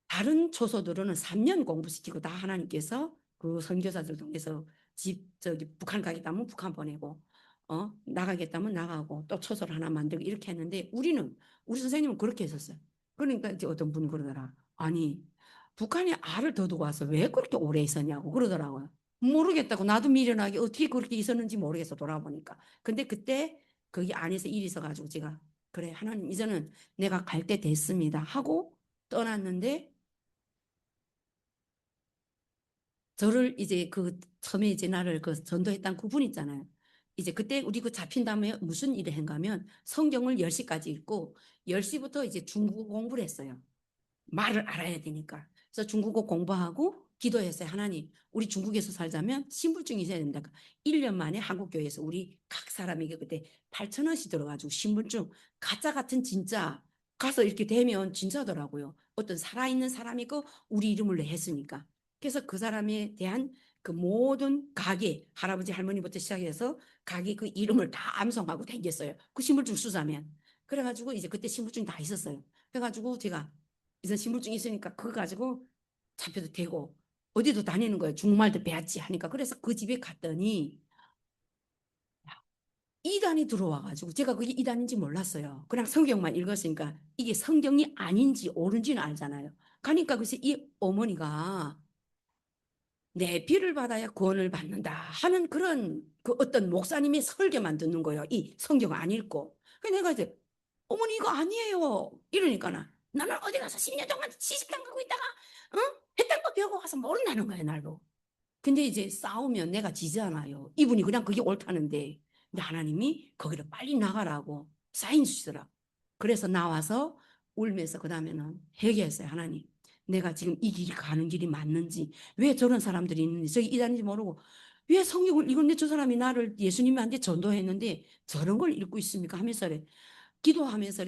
다른 초소들은 3년 공부시키고 다 하나님께서 그 선교사들 통해서 집 저기 북한 가겠다면 북한 보내고 나가겠다면 나가고 또 초소를 하나 만들고 이렇게 했는데 우리 선생님은 그렇게 했었어요. 그러니까 이제 어떤 분이 그러더라. 아니 북한에 알을 더 두고 와서 왜 그렇게 오래 있었냐고 그러더라고요. 모르겠다고 나도 미련하게 어떻게 그렇게 있었는지 모르겠어 돌아보니까. 근데 그때 거기 안에서 일이 있어가지고 제가 그래 하나님 이제는 내가 갈 때 됐습니다 하고 떠났는데 저를 이제 그 처음에 이제 나를 그 전도했던 그분 있잖아요. 이제 그때 우리 그 잡힌 다음에 무슨 일을 한가면 성경을 10시까지 읽고 10시부터 이제 중국어 공부를 했어요. 말을 알아야 되니까. 그래서 중국어 공부하고 기도했어요. 하나님, 우리 중국에서 살자면 신분증이 있어야 된다. 1년 만에 한국교회에서 우리 각 사람에게 그때 8,000원씩 들어가지고 신분증 가짜 같은 진짜 가서 이렇게 되면 진짜더라고요. 어떤 살아있는 사람이고 우리 이름을 했으니까. 그래서 그 사람에 대한 그 모든 가게 할아버지 할머니부터 시작해서 가게 그 이름을 다 암송하고 다녔어요. 그 신분증 쓰자면. 그래가지고 이제 그때 신분증이 다 있었어요. 그래가지고 제가 이제 신분증이 있으니까 그거 가지고 잡혀도 되고 어디도 다니는 거예요. 중국말도 배웠지 하니까. 그래서 그 집에 갔더니 이단이 들어와가지고 제가 그게 이단인지 몰랐어요. 그냥 성경만 읽었으니까 이게 성경이 아닌지 옳은지는 알잖아요. 가니까 그래서 이 어머니가 내 비를 받아야 구원을 받는다 하는 그런 그 어떤 목사님의 설교만 듣는 거예요. 이 성경 안 읽고. 그래서 내가 이제 어머니 이거 아니에요. 이러니까 나는 어디 가서 10년 동안 시식당 가고 있다가 했던 거 배우고 가서 모른다는 거예요. 날 보고. 근데 이제 싸우면 내가 지잖아요. 이분이 그냥 그게 옳다는데. 근데 하나님이 거기를 빨리 나가라고 사인 주시더라. 그래서 나와서 울면서 그 다음에는 회개했어요. 하나님. 내가 지금 이 길이 가는 길이 맞는지 왜 저런 사람들이 있는지 저기 이단인지 모르고 왜 성경을 읽었는데 저 사람이 나를 예수님한테 전도했는데 저런 걸 읽고 있습니까 하면서 기도하면서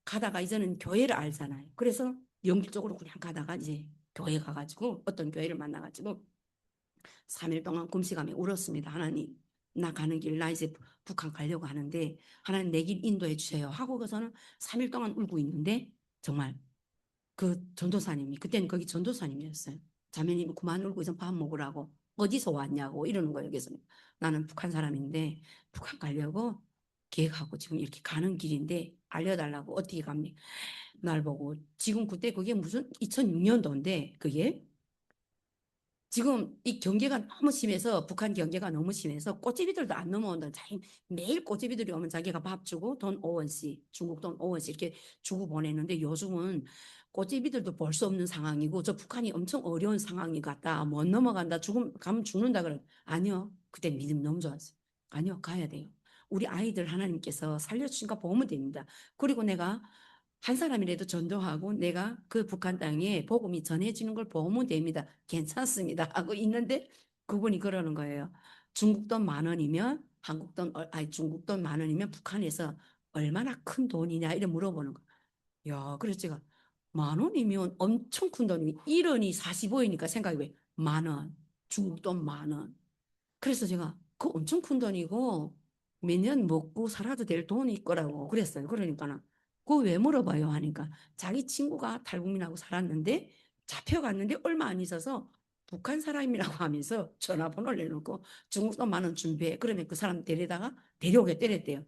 가다가 이제는 교회를 알잖아요. 그래서 연길 쪽으로 그냥 가다가 이제 교회 가가지고 어떤 교회를 만나가지고 3일 동안 금식하며 울었습니다. 하나님, 나 가는 길, 나 이제 북한 가려고 하는데 하나님 내 길 인도해 주세요. 하고서는 3일 동안 울고 있는데 정말 그 전도사님이 그때는 거기 전도사님이었어요. 자매님 그만 울고 이제 밥 먹으라고. 어디서 왔냐고 이러는 거예요. 그래서 나는 북한 사람인데 북한 가려고 계획하고 지금 이렇게 가는 길인데 알려달라고. 어떻게 갑니까? 날 보고 지금 그때 그게 무슨 2006년도인데 그게 지금 이 경계가 너무 심해서 북한 경계가 너무 심해서 꼬치비들도 안 넘어온다. 자기 매일 꼬치비들이 오면 자기가 밥 주고 돈 5원씩 중국 돈 5원씩 이렇게 주고 보내는데 요즘은 꼬치비들도 볼 수 없는 상황이고 저 북한이 엄청 어려운 상황이 같다. 못 넘어간다. 죽음 가면 죽는다 그래. 아니요. 그때 믿음 너무 좋았어요. 아니요. 가야 돼요. 우리 아이들 하나님께서 살려주신 거 보면 됩니다. 그리고 내가 한 사람이라도 전도하고 내가 그 북한 땅에 복음이 전해지는 걸 보면 됩니다. 괜찮습니다. 하고 있는데 그분이 그러는 거예요. 중국 돈 10,000원이면 한국 돈, 아니 중국 돈 10,000원이면 북한에서 얼마나 큰 돈이냐 이래 물어보는 거. 야, 그래서 제가 10,000원이면 엄청 큰 돈이 1원이 45이니까 생각이 왜? 10,000원. 중국 돈 10,000원. 그래서 제가 그 엄청 큰 돈이고 몇 년 먹고 살아도 될 돈이 거라고 그랬어요. 그러니까는 그거 왜 물어봐요 하니까 자기 친구가 탈북민하고 살았는데 잡혀갔는데 얼마 안 있어서 북한 사람이라고 하면서 전화번호를 내놓고 중국 돈 10,000원 준비해. 그러면 그 사람 데려다가 데려오게 때렸대요.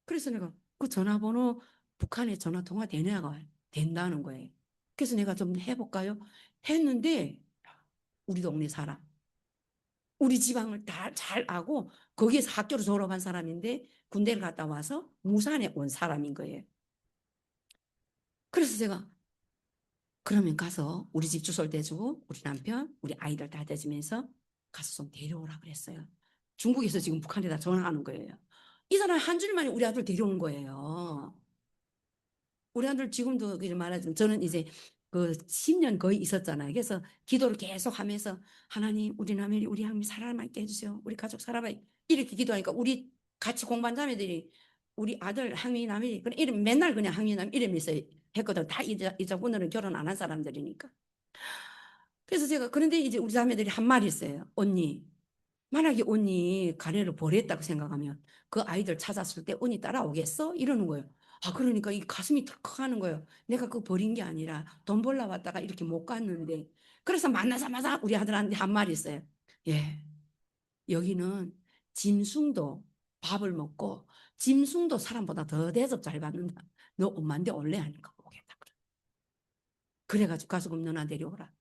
그래서 내가 그 전화번호 북한에 전화 통화 되냐고 된다는 거예요. 그래서 내가 좀 해볼까요? 했는데 우리 동네 사람 우리 지방을 다 잘 아고 거기에서 학교를 졸업한 사람인데 군대를 갔다 와서 무산에 온 사람인 거예요. 그래서 제가 그러면 가서 우리 집 주소를 대주고 우리 남편, 우리 아이들 다 대주면서 가서 좀 데려오라 그랬어요. 중국에서 지금 북한에다 전화하는 거예요. 이 사람 한 줄 만에 우리 아들 데려온 거예요. 우리 아들 지금도 말하자면 저는 이제 그 10년 거의 있었잖아요. 그래서 기도를 계속 하면서 하나님 우리 남편이 우리 할머니 살아남게 해주세요. 우리 가족 살아남게 이렇게 기도하니까 우리 같이 공부한 자매들이 우리 아들 항미 남이 그냥 이름 맨날 그냥 항미 남 이름에서 했거든. 다 이자분들은 결혼 안 한 사람들이니까. 그래서 제가 그런데 이제 우리 자매들이 한 말이 있어요. 언니 만약에 언니 가래를 버렸다고 생각하면 그 아이들 찾았을 때 언니 따라오겠어? 이러는 거예요. 아, 그러니까 이 가슴이 덜컥하는 거예요. 내가 그거 버린 게 아니라 돈 벌러 왔다가 이렇게 못 갔는데. 그래서 만나자마자 우리 아들한테 한 말이 있어요. 예, 여기는 짐승도 밥을 먹고 짐승도 사람보다 더 대접 잘 받는다. 너 엄마인데 올래? 하니까 오겠다. 그래가지고 가서 그럼 누나 데려오라.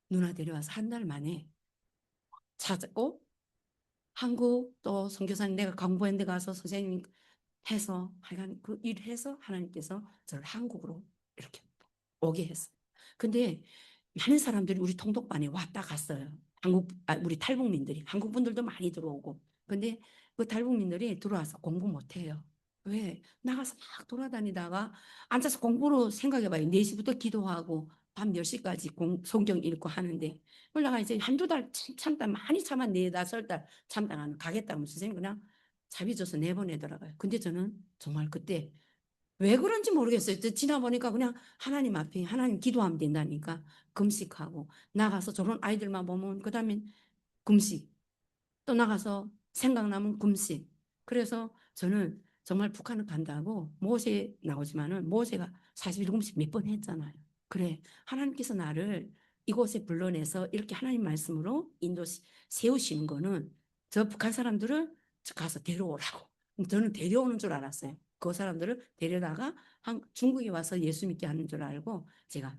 누나 데려와서 한 달 만에 찾았고 한국 또 선교사님 내가 강부했는데 가서 선생님 해서 하여간 그 일해서 하나님께서 저를 한국으로 이렇게 오게 했어요. 근데 많은 사람들이 우리 통독반에 왔다 갔어요. 우리 탈북민들이 한국 분들도 많이 들어오고. 근데 그 탈북민들이 들어와서 공부 못 해요. 왜? 나가서 막 돌아다니다가 앉아서 공부로 생각해봐요. 4시부터 기도하고 밤 10시까지 성경 읽고 하는데 올라가 이제 한두 달 참다 많이 참아 4, 5달 참다가는 가겠다면 선생님 그냥 자비 줘서 내보내더라고요. 근데 저는 정말 그때 왜 그런지 모르겠어요. 지나보니까 그냥 하나님 앞에 하나님 기도하면 된다니까 금식하고 나가서 저런 아이들만 보면 그다음에 금식 또 나가서 생각나면 금식. 그래서 저는 정말 북한을 간다고 모세 나오지만은 모세가 41 금식 몇 번 했잖아요. 그래 하나님께서 나를 이곳에 불러내서 이렇게 하나님 말씀으로 세우시는 거는 저 북한 사람들을 가서 데려오라고. 저는 데려오는 줄 알았어요. 그 사람들을 데려다가 중국에 와서 예수 믿게 하는 줄 알고 제가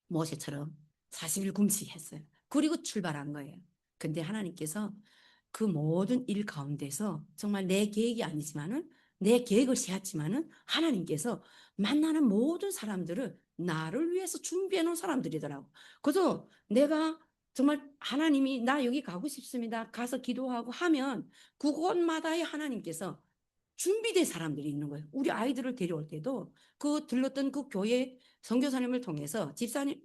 모세처럼 40일 금식했어요. 그리고 출발한 거예요. 근데 하나님께서 그 모든 일 가운데서 정말 내 계획이 아니지만은 내 계획을 세웠지만은 하나님께서 만나는 모든 사람들을 나를 위해서 준비해 놓은 사람들이더라고. 그래서 내가 정말 하나님이 나 여기 가고 싶습니다. 가서 기도하고 하면 그곳마다의 하나님께서 준비된 사람들이 있는 거예요. 우리 아이들을 데려올 때도 그 들렀던 그 교회 선교사님을 통해서 집사님,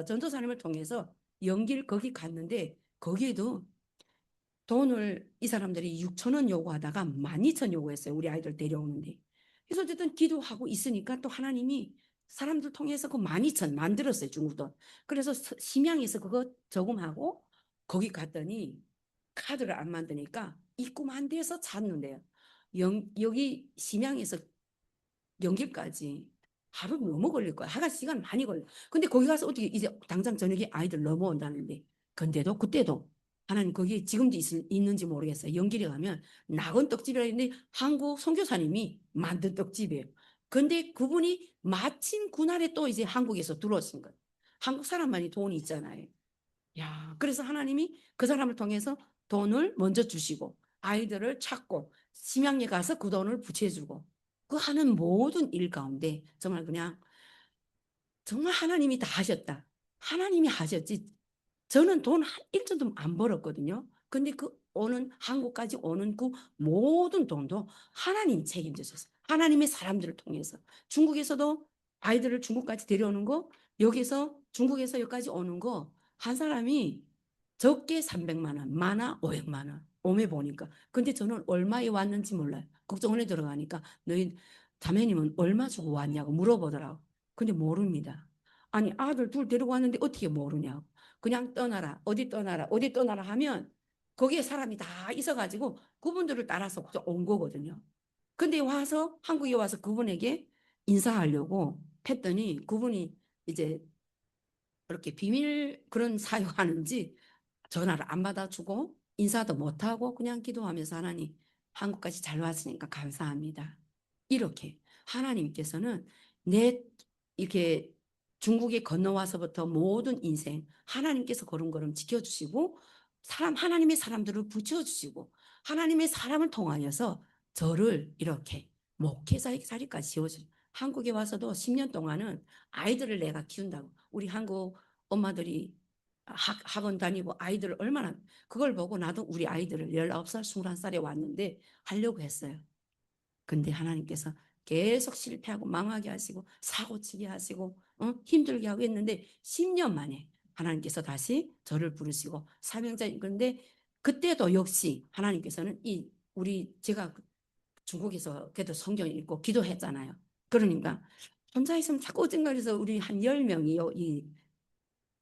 전도사님을 통해서 연길 거기 갔는데 거기에도 돈을 이 사람들이 6,000원 요구하다가 12,000 요구했어요. 우리 아이들 데려오는데. 그래서 어쨌든 기도하고 있으니까 또 하나님이 사람들 통해서 그 12,000 만들었어요. 중국 돈. 그래서 심양에서 그거 저금하고 거기 갔더니 카드를 안 만드니까 입구만 돼서 찾는데요. 여기 심양에서 연길까지 하루 넘어 걸릴 거야. 하가 시간 많이 걸려. 근데 거기 가서 어떻게 이제 당장 저녁에 아이들 넘어온다는데. 근데도 그때도 하나님 거기 지금도 있는지 모르겠어요. 연길에 가면 낙원 떡집이라 했는데 한국 선교사님이 만든 떡집이에요. 근데 그분이 마침 그날에 또 이제 한국에서 들어오신 거예요. 한국 사람만이 돈이 있잖아요. 야, 그래서 하나님이 그 사람을 통해서 돈을 먼저 주시고 아이들을 찾고 심양에 가서 그 돈을 부채주고 그 하는 모든 일 가운데 정말 그냥 정말 하나님이 다 하셨다. 하나님이 하셨지. 저는 돈 한 1전도 안 벌었거든요. 근데 그 오는 한국까지 오는 그 모든 돈도 하나님이 책임져줬어요. 하나님의 사람들을 통해서. 중국에서도 아이들을 중국까지 데려오는 거, 여기서 중국에서 여기까지 오는 거 한 사람이 적게 300만 원, 많아 500만 원. 오매 보니까. 근데 저는 얼마에 왔는지 몰라요. 국정원에 들어가니까 너희 자매님은 얼마 주고 왔냐고 물어보더라고. 근데 모릅니다. 아니 아들 둘 데리고 왔는데 어떻게 모르냐고. 그냥 떠나라 어디 떠나라 어디 떠나라 하면 거기에 사람이 다 있어가지고 그분들을 따라서 온 거거든요. 근데 와서 한국에 와서 그분에게 인사하려고 했더니 그분이 이제 그렇게 비밀 그런 사유하는지 전화를 안 받아주고 인사도 못하고 그냥 기도하면서 하나님 한국까지 잘 왔으니까 감사합니다. 이렇게 하나님께서는 내 이렇게 중국에 건너와서부터 모든 인생 하나님께서 걸음걸음 지켜주시고 하나님의 사람들을 붙여주시고 하나님의 사람을 통하여서 저를 이렇게 목회자의 자리까지 지어주시고 한국에 와서도 10년 동안은 아이들을 내가 키운다고 우리 한국 엄마들이 학원 다니고 아이들을 얼마나 그걸 보고 나도 우리 아이들을 19살, 21살에 왔는데 하려고 했어요. 근데 하나님께서 계속 실패하고 망하게 하시고 사고치게 하시고 힘들게 하고 했는데 10년 만에 하나님께서 다시 저를 부르시고 사명자인 건데 그때도 역시 하나님께서는 이 우리 제가 중국에서 그래도 성경 읽고 기도했잖아요. 그러니까 혼자 있으면 자꾸 어딘가에서 우리 한 10명이요. 이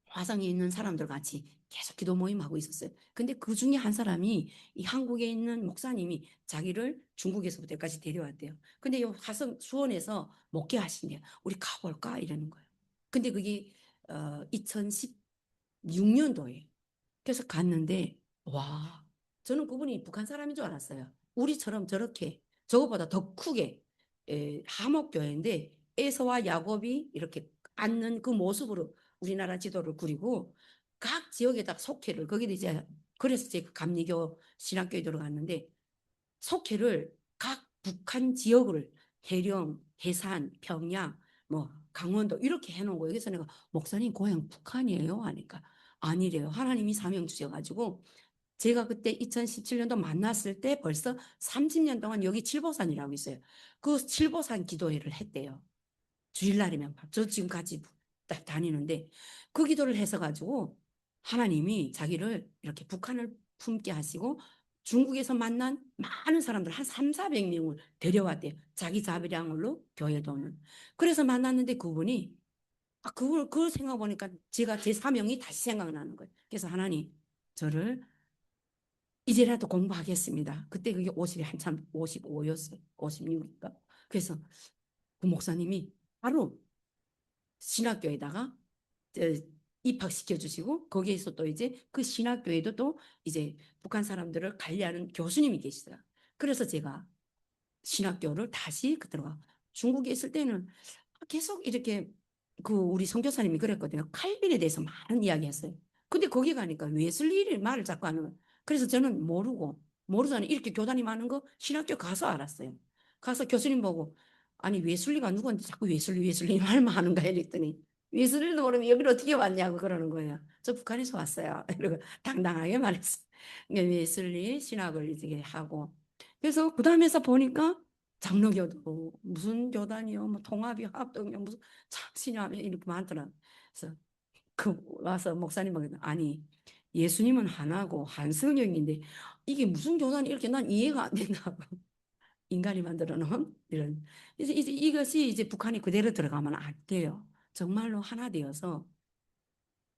화성에 있는 사람들 같이 계속 기도 모임하고 있었어요. 근데 그 중에 한 사람이 이 한국에 있는 목사님이 자기를 중국에서부터 여기까지 데려왔대요. 근데 이 화성 수원에서 목회하신대요. 우리 가볼까? 이러는 거예요. 근데 그게 2016년도에 그래서 갔는데 와 저는 그분이 북한 사람인 줄 알았어요. 우리처럼 저렇게 저거보다 더 크게 하목교회인데 에서와 야곱이 이렇게 앉는 그 모습으로 우리나라 지도를 그리고 각 지역에다 속회를 거기도 이제 그래서 제가 감리교 신학교에 들어갔는데 속회를 각 북한 지역을 해령, 해산, 평양, 뭐 강원도 이렇게 해놓은 거예요. 그래서 내가 목사님 고향 북한이에요 하니까 아니래요. 하나님이 사명 주셔가지고 제가 그때 2017년도 만났을 때 벌써 30년 동안 여기 칠보산이라고 있어요. 그 칠보산 기도회를 했대요. 주일날이면 저 지금 같이 다니는데 그 기도를 해서 가지고 하나님이 자기를 이렇게 북한을 품게 하시고 중국에서 만난 많은 사람들 한 3, 400명을 데려왔대요. 자기 자비량으로 교회 돈을. 그래서 만났는데 그분이 그걸 생각 보니까 제가 제 사명이 다시 생각나는 거예요. 그래서 하나님 저를 이제라도 공부하겠습니다. 그때 그게 50이 한참 55였어요. 56인가. 그래서 그 목사님이 바로 신학교에다가 입학시켜 주시고 거기에서 또 이제 그 신학교에도 또 이제 북한 사람들을 관리하는 교수님이 계시더라. 그래서 제가 신학교를 다시 그들어가 중국에 있을 때는 계속 이렇게 그 우리 선교사님이 그랬거든요. 칼빈에 대해서 많은 이야기 했어요. 근데 거기 가니까 웨슬리 말을 자꾸 하는 거예요. 그래서 저는 모르잖아요. 이렇게 교단이 많은 거 신학교 가서 알았어요. 가서 교수님 보고 아니 웨슬리가 누구한테 자꾸 웨슬리 말만 하는가 이랬더니 웨슬리도 모르면 여기를 어떻게 왔냐고 그러는 거예요. 저 북한에서 왔어요. 이러고 당당하게 말했어요. 웨슬리 신학을 이제 하고 그래서 그 다음에서 보니까 장로교도 무슨 교단이요, 뭐 통합이 합동이요, 무슨 참신하며 이렇게 많더라. 그래서 그 와서 목사님한테 아니 예수님은 하나고 한 성령인데 이게 무슨 교단이 이렇게 난 이해가 안 된다고 인간이 만들어 놓은 이런 이제 이것이 이제 북한이 그대로 들어가면 안 돼요. 정말로 하나 되어서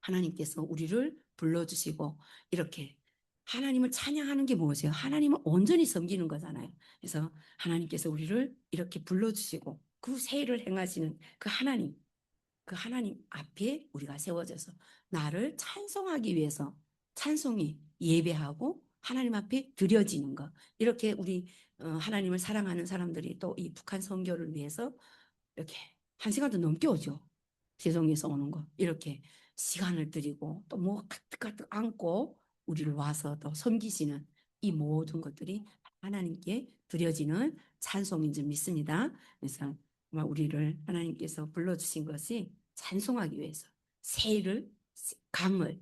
하나님께서 우리를 불러주시고 이렇게 하나님을 찬양하는 게 무엇이에요? 하나님을 온전히 섬기는 거잖아요. 그래서 하나님께서 우리를 이렇게 불러주시고 그 세일을 행하시는 그 하나님 앞에 우리가 세워져서 나를 찬송하기 위해서 찬송이 예배하고 하나님 앞에 드려지는 것. 이렇게 우리 하나님을 사랑하는 사람들이 또 이 북한 선교를 위해서 이렇게 1시간도 넘게 오죠. 세종에서 오는 거. 이렇게 시간을 들이고 또 뭐 가득가득 안고 우리를 와서 또 섬기시는 이 모든 것들이 하나님께 드려지는 찬송인 줄 믿습니다. 그래서 정말 우리를 하나님께서 불러주신 것이 찬송하기 위해서 새를, 강을,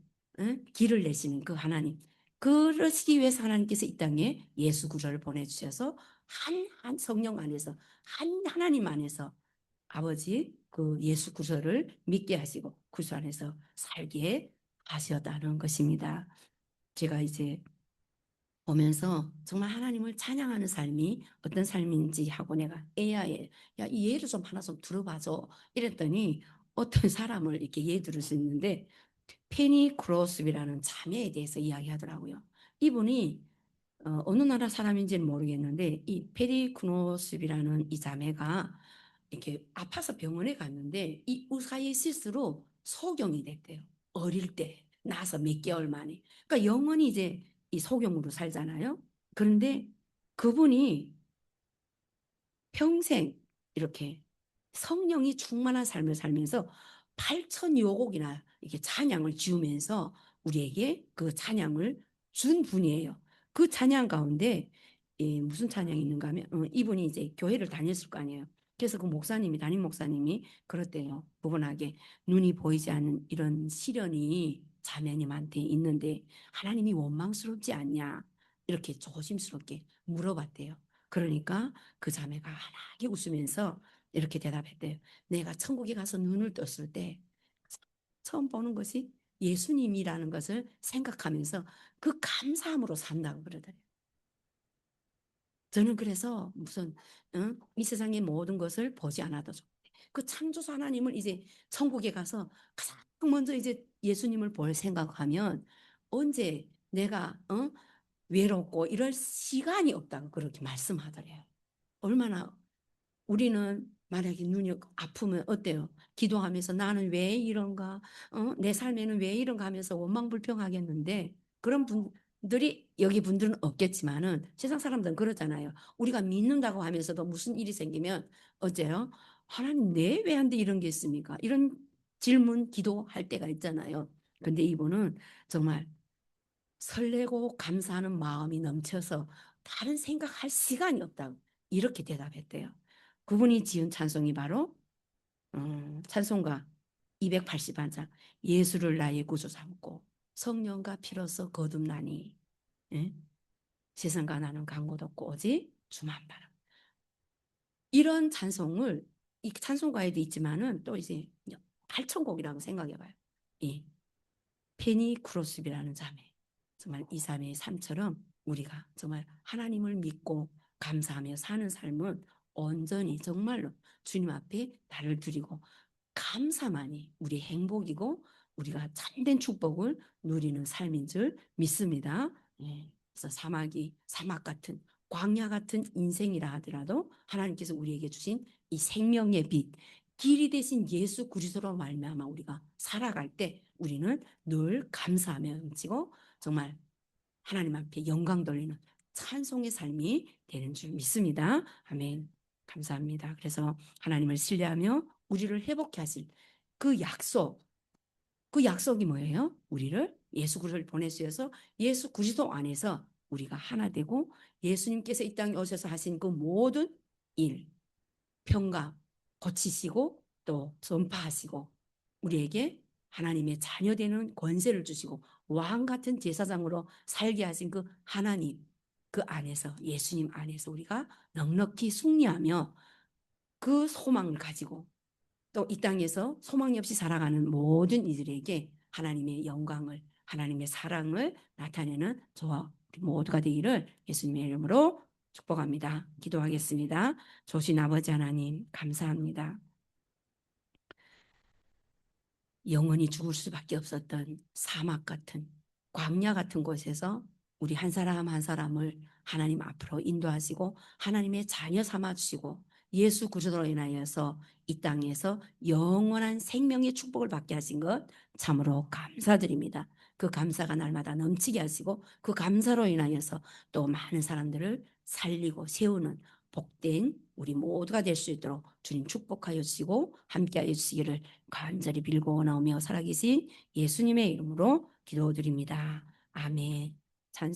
길을 내시는 그 하나님. 그러시기 위해서 하나님께서 이 땅에 예수 그리스도를 보내주셔서 한 성령 안에서 한 하나님 안에서 아버지 그 예수 그리스도를 믿게 하시고 그리스도 안에서 살게 하셨다는 것입니다. 제가 이제 보면서 정말 하나님을 찬양하는 삶이 어떤 삶인지 하고 내가 AI에 야, 이 예를 좀 하나 좀 들어봐줘 이랬더니 어떤 사람을 이렇게 예 들을 수 있는데 페니 크로스비라는 자매에 대해서 이야기하더라고요. 이분이 어느 나라 사람인지는 모르겠는데 이 페리 크노스비라는 이 자매가 이렇게 아파서 병원에 갔는데 이 의사의 실수로 소경이 됐대요. 어릴 때 나서 몇 개월 만에. 그러니까 영원히 이제 이 소경으로 살잖아요. 그런데 그분이 평생 이렇게 성령이 충만한 삶을 살면서 8천여 곡이나 이렇게 찬양을 지으면서 우리에게 그 찬양을 준 분이에요. 그 찬양 가운데 무슨 찬양이 있는가 하면 이분이 이제 교회를 다녔을 거 아니에요. 그래서 그 목사님이 담임 목사님이 그렇대요. 부분하게 눈이 보이지 않는 이런 시련이 자매님한테 있는데 하나님이 원망스럽지 않냐 이렇게 조심스럽게 물어봤대요. 그러니까 그 자매가 환하게 웃으면서 이렇게 대답했대요. 내가 천국에 가서 눈을 떴을 때 처음 보는 것이 예수님이라는 것을 생각하면서 그 감사함으로 산다고 그러더래요. 저는 그래서 무슨 이 세상의 모든 것을 보지 않아도 좋대. 그 창조주 하나님을 이제 천국에 가서 가장 먼저 이제 예수님을 볼 생각하면 언제 내가 외롭고 이럴 시간이 없다고 그렇게 말씀하더래요. 얼마나 우리는 만약에 눈이 아프면 어때요? 기도하면서 나는 왜 이런가? 내 삶에는 왜 이런가 하면서 원망불평하겠는데 그런 분들이 여기 분들은 없겠지만은 세상 사람들은 그러잖아요. 우리가 믿는다고 하면서도 무슨 일이 생기면 어째요? 하나님 내 왜 한데 이런 게 있습니까? 이런 질문 기도할 때가 있잖아요. 근데 이분은 정말 설레고 감사하는 마음이 넘쳐서 다른 생각할 시간이 없다고 이렇게 대답했대요. 그분이 지은 찬송이 바로 찬송가 280반장 예수를 나의 구주 삼고 성령과 피로써 거듭나니 예? 세상과 나는 강고도 없고 오직 주만 바라. 이런 찬송을 이 찬송가에도 있지만은 또 이제 8천곡이라고 생각해봐요. 이 페니 크로스비라는 자매. 정말 이 자매의 삶처럼 우리가 정말 하나님을 믿고 감사하며 사는 삶은 온전히 정말로 주님 앞에 나를 드리고 감사만이 우리 행복이고 우리가 참된 축복을 누리는 삶인 줄 믿습니다. 예. 그래서 사막 같은 광야 같은 인생이라 하더라도 하나님께서 우리에게 주신 이 생명의 빛, 길이 되신 예수 그리스도로 말미암아 우리가 살아갈 때 우리는 늘 감사하며 넘치고 정말 하나님 앞에 영광 돌리는 찬송의 삶이 되는 줄 믿습니다. 아멘. 감사합니다. 그래서 하나님을 신뢰하며 우리를 회복케 하실 그 약속, 그 약속이 뭐예요? 우리를 예수 그리스도를 보내주셔서 예수 그리스도 안에서 우리가 하나 되고 예수님께서 이 땅에 오셔서 하신 그 모든 일, 평강 고치시고 또 전파하시고 우리에게 하나님의 자녀 되는 권세를 주시고 왕 같은 제사장으로 살게 하신 그 하나님 그 안에서 예수님 안에서 우리가 넉넉히 승리하며 그 소망을 가지고 또 이 땅에서 소망이 없이 살아가는 모든 이들에게 하나님의 영광을 하나님의 사랑을 나타내는 저와 우리 모두가 되기를 예수님의 이름으로 축복합니다. 기도하겠습니다. 조신 아버지 하나님 감사합니다. 영원히 죽을 수밖에 없었던 사막 같은 광야 같은 곳에서 우리 한 사람 한 사람을 하나님 앞으로 인도하시고 하나님의 자녀 삼아 주시고 예수 그리스도로 인하여서 이 땅에서 영원한 생명의 축복을 받게 하신 것 참으로 감사드립니다. 그 감사가 날마다 넘치게 하시고 그 감사로 인하여서 또 많은 사람들을 살리고 세우는 복된 우리 모두가 될 수 있도록 주님 축복하여 주시고 함께하여 주시기를 간절히 빌고 나오며 살아계신 예수님의 이름으로 기도드립니다. 아멘.